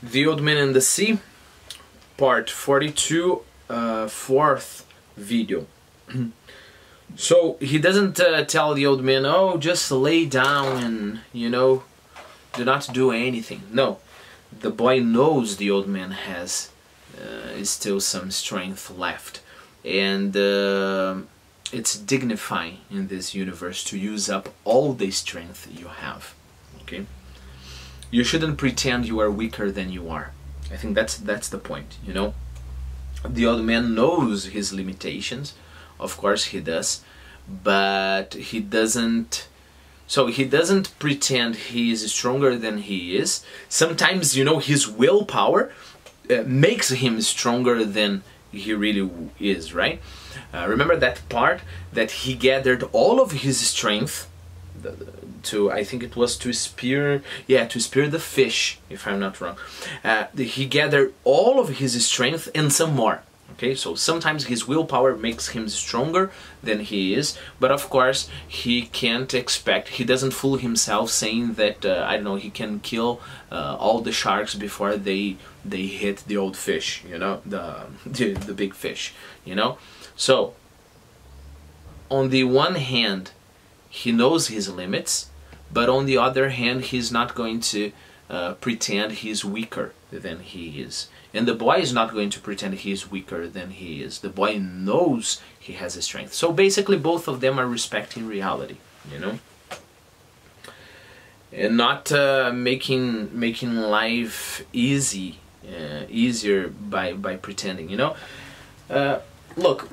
The Old Man and the Sea, part 42, fourth video. So he doesn't tell the old man, oh, just lay down and, you know, do not do anything. No, the boy knows the old man has still some strength left, and it's dignifying in this universe to use up all the strength you have. Okay, you shouldn't pretend you are weaker than you are. I think that's the point. You know, the old man knows his limitations. Of course he does, but he doesn't. So he doesn't pretend he is stronger than he is. Sometimes, you know, his willpower makes him stronger than he really is, right? Remember that part that he gathered all of his strength to, I think it was to spear, yeah, to spear the fish, if I'm not wrong. He gathered all of his strength and some more. Okay, so sometimes his willpower makes him stronger than he is, but of course he can't expect, he doesn't fool himself saying that, I don't know, he can kill all the sharks before they hit the old fish, you know, the big fish, you know. So, on the one hand, he knows his limits, but on the other hand, he's not going to pretend he's weaker than he is. And the boy is not going to pretend he's weaker than he is. The boy knows he has a strength. So basically both of them are respecting reality, you know? And not making life easier by pretending, you know? Look,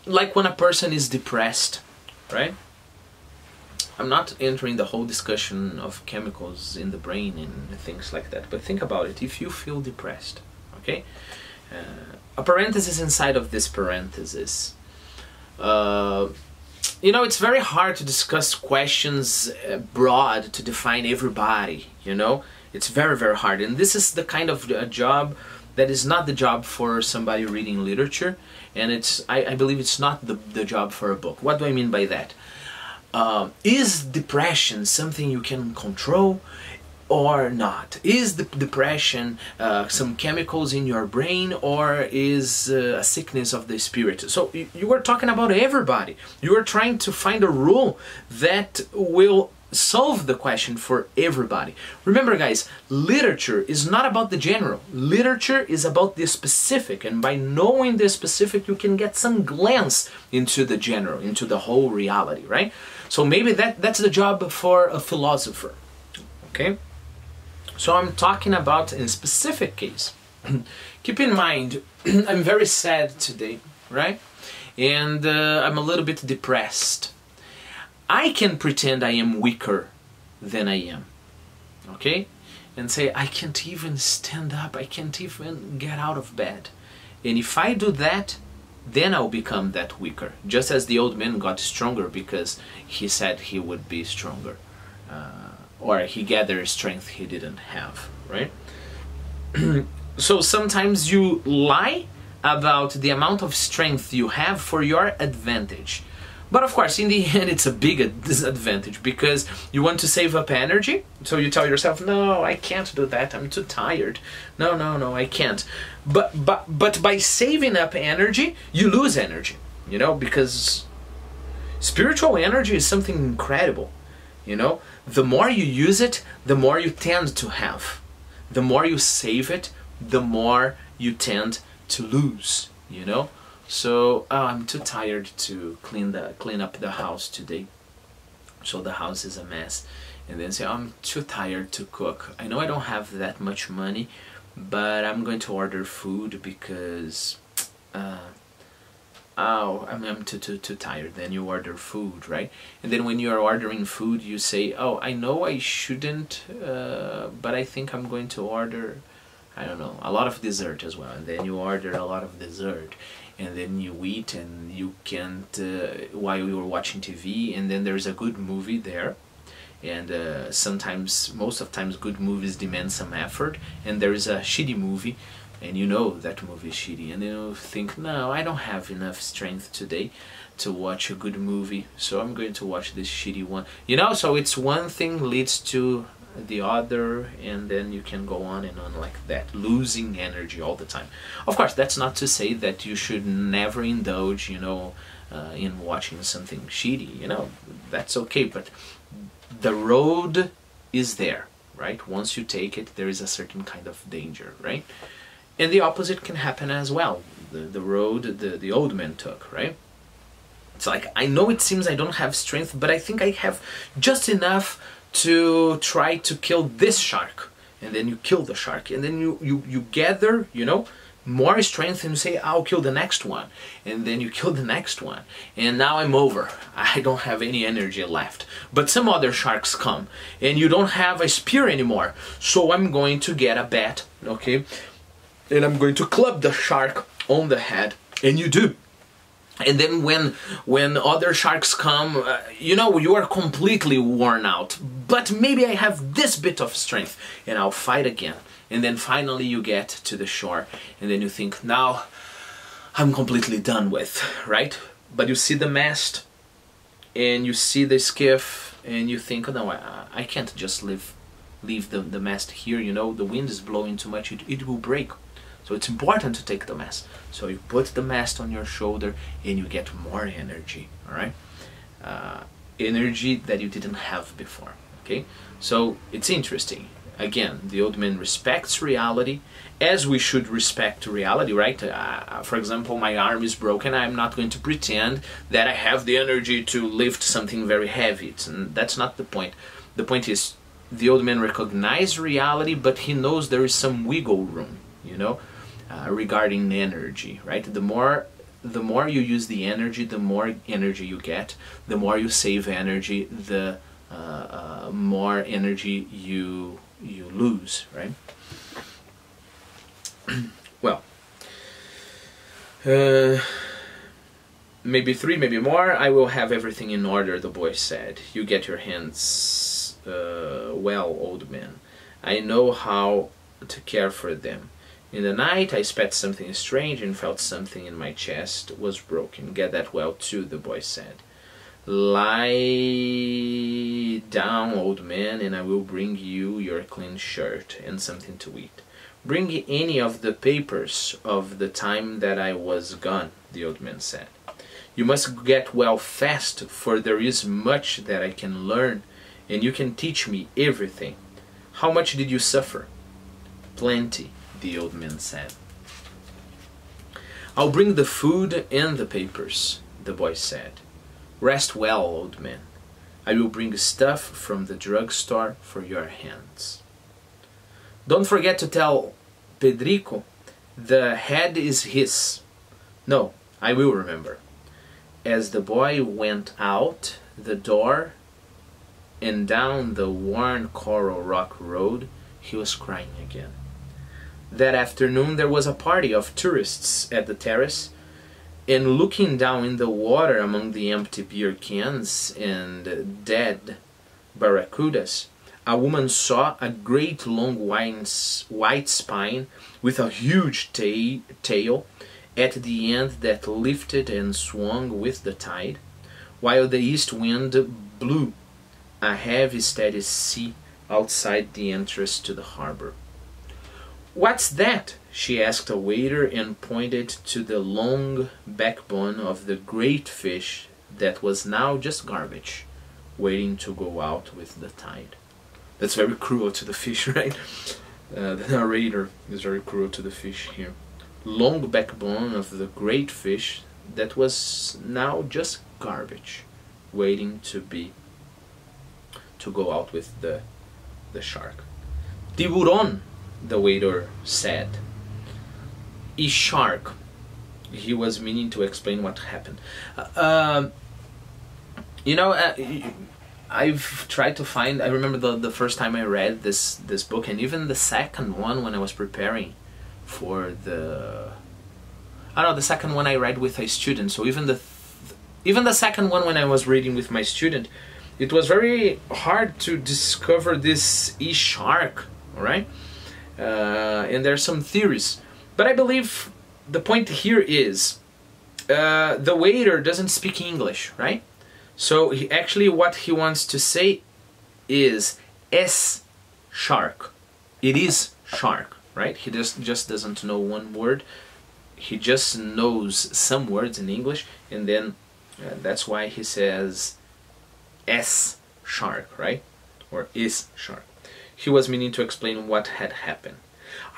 like when a person is depressed, right? I'm not entering the whole discussion of chemicals in the brain and things like that, but think about it. If you feel depressed, okay? A parenthesis inside of this parenthesis. You know, it's very hard to discuss questions broad to define everybody, you know? It's very, very hard. And this is the kind of job that is not the job for somebody reading literature, and it's, I believe it's not the job for a book. What do I mean by that? Is depression something you can control or not? Is the depression some chemicals in your brain, or is a sickness of the spirit? So you are talking about everybody. You are trying to find a rule that will solve the question for everybody. Remember guys, literature is not about the general. Literature is about the specific, and by knowing the specific you can get some glance into the general, into the whole reality, right? So maybe that's the job for a philosopher, okay? So I'm talking about in a specific case. Keep in mind, I'm very sad today, right? And I'm a little bit depressed. I can pretend I am weaker than I am, okay? And say, I can't even stand up, I can't even get out of bed. And if I do that, then I'll become that weaker. Just as the old man got stronger because he said he would be stronger. Or he gathered strength he didn't have, right? So sometimes you lie about the amount of strength you have for your advantage. But of course, in the end, it's a big disadvantage because you want to save up energy. So you tell yourself, no, I can't do that. I'm too tired. No, I can't. But by saving up energy, you lose energy, you know, because spiritual energy is something incredible, you know. The more you use it, the more you tend to have. The more you save it, the more you tend to lose, you know. So, oh, I'm too tired to clean up the house today. So the house is a mess. And then say, oh, I'm too tired to cook. I know I don't have that much money, but I'm going to order food because, I'm too tired. Then you order food, right? And then when you are ordering food, you say, oh, I know I shouldn't, but I think I'm going to order, I don't know, a lot of dessert as well. And then you order a lot of dessert. And then you eat and you can't, while you were watching TV, and then there's a good movie there. And sometimes, most of the times, good movies demand some effort. And there is a shitty movie, and you know that movie is shitty. And you think, no, I don't have enough strength today to watch a good movie, so I'm going to watch this shitty one. You know, so it's one thing leads to the other, and then you can go on and on like that, losing energy all the time. Of course, that's not to say that you should never indulge, you know, in watching something shitty, you know, that's okay, but the road is there, right? Once you take it, there is a certain kind of danger, right? And the opposite can happen as well. The road the old man took, right? It's like, I know it seems I don't have strength, but I think I have just enough to try to kill this shark. And then you kill the shark, and then you gather, you know, more strength, and you say, I'll kill the next one. And then you kill the next one. And now I'm over. I don't have any energy left. But some other sharks come, and you don't have a spear anymore. So I'm going to get a bat, okay? And I'm going to club the shark on the head. And you do. And then when other sharks come, you know, you are completely worn out. But maybe I have this bit of strength, and I'll fight again. And then finally you get to the shore, and then you think, now I'm completely done with, right? But you see the mast, and you see the skiff, and you think, oh, no, I can't just leave the mast here, you know, the wind is blowing too much, it will break. So it's important to take the mast. So you put the mast on your shoulder and you get more energy, all right? Energy that you didn't have before, okay? So it's interesting. Again, the old man respects reality as we should respect reality, right? For example, my arm is broken. I'm not going to pretend that I have the energy to lift something very heavy. That's not the point. The point is the old man recognizes reality, but he knows there is some wiggle room, you know? Regarding energy, right? The more you use the energy, the more energy you get. The more you save energy, the more energy you lose, right? Well, maybe 3, maybe more. I will have everything in order, the boy said. You get your hands well, old man. I know how to care for them. In the night I spat something strange and felt something in my chest was broken. Get that well too, the boy said. Lie down, old man, and I will bring you your clean shirt and something to eat. Bring any of the papers of the time that I was gone, the old man said. You must get well fast, for there is much that I can learn, and you can teach me everything. How much did you suffer? Plenty, the old man said. I'll bring the food and the papers, the boy said. Rest well, old man. I will bring stuff from the drugstore for your hands. Don't forget to tell Pedrico the head is his. No, I will remember. As the boy went out the door and down the worn Coral Rock Road, he was crying again. That afternoon there was a party of tourists at the terrace, and looking down in the water among the empty beer cans and dead barracudas, a woman saw a great long white spine with a huge tail at the end that lifted and swung with the tide, while the east wind blew a heavy steady sea outside the entrance to the harbor. What's that? She asked a waiter and pointed to the long backbone of the great fish that was now just garbage, waiting to go out with the tide. That's very cruel to the fish, right? The narrator is very cruel to the fish here. Long backbone of the great fish that was now just garbage, waiting to go out with the shark. Tiburon, the waiter said. A shark. He was meaning to explain what happened. I've tried to find. I remember the first time I read this book, and even the second one when I was preparing for the. I don't know, the second one I read with a student. So even the second one when I was reading with my student, it was very hard to discover this shark. All right, and there are some theories. But I believe the point here is the waiter doesn't speak English, right? So actually what he wants to say is shark. It is shark, right? He just doesn't know one word. He just knows some words in English, and then that's why he says S shark, right? Or is shark. He was meaning to explain what had happened.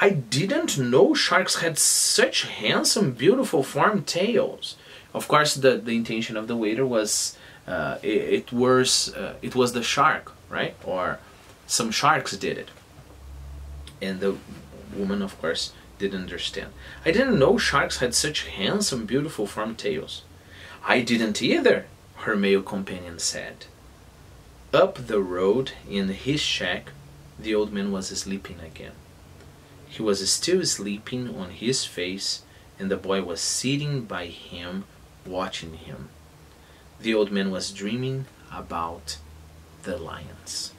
I didn't know sharks had such handsome, beautiful formed tails. Of course, the intention of the waiter was it was the shark, right? Or some sharks did it. And the woman, of course, didn't understand. I didn't know sharks had such handsome, beautiful formed tails. I didn't either, her male companion said. Up the road in his shack, the old man was sleeping again. He was still sleeping on his face, and the boy was sitting by him, watching him. The old man was dreaming about the lions.